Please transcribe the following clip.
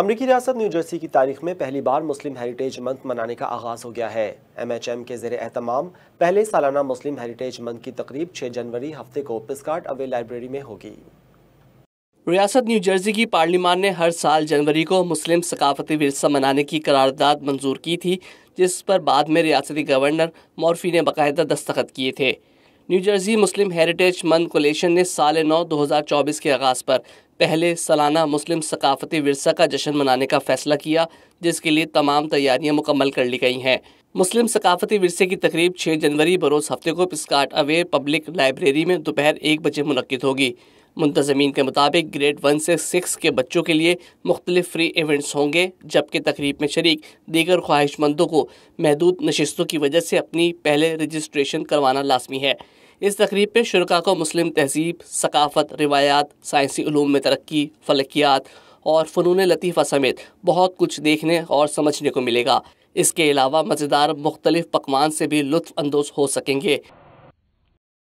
अमरीकी रियासत new Jersey की तारीख में पहली बार मुस्लिम हेरिटेज मंथ मनाने का आगाज हो गया है। MHM के ज़ेरे एहतमाम पहले सालाना मुस्लिम हेरिटेज मंथ की तकरीब 6 जनवरी हफ्ते को पिस्कार्ट अवे लाइब्रेरी में होगी। रियासत न्यू जर्सी की पार्लियामान ने हर साल जनवरी को मुस्लिम सकाफती विरसा मनाने की करारदाद मंजूर की थी, जिस पर बाद में रियासती गवर्नर मॉर्फी ने बाकायदा दस्तखत किए थे। न्यू जर्सी मुस्लिम हेरिटेज मंथ कोलेशन ने साल 9 2024 के आगाज़ पर पहले सालाना मुस्लिम सकाफती विरसा का जश्न मनाने का फैसला किया, जिसके लिए तमाम तैयारियां मुकम्मल कर ली गई हैं। मुस्लिम सकाफती विरसे की तकरीब 6 जनवरी बरोज़ हफ्ते को पिस्कार्ट अवे पब्लिक लाइब्रेरी में दोपहर 1 बजे मुनक्किद होगी। मुंतज़मीन के मुताबिक ग्रेड 1 से 6 के बच्चों के लिए मुख्तलिफ फ्री इवेंट्स होंगे, जबकि तकरीब में शरीक दीगर ख्वाहिशमंदों को महदूद नशिस्तों की वजह से अपनी पहले रजिस्ट्रेशन करवाना लाजमी है। इस तकरीब में शुरका को मुस्लिम तहजीब, सकाफ़त, रिवायात, साइंसी उलूम में तरक्की, फलकियात और फ़नून लतीफ़ा समेत बहुत कुछ देखने और समझने को मिलेगा। इसके अलावा मज़ेदार मुख्तलिफ पकवान से भी लुत्फ़ अंदोज़ हो सकेंगे।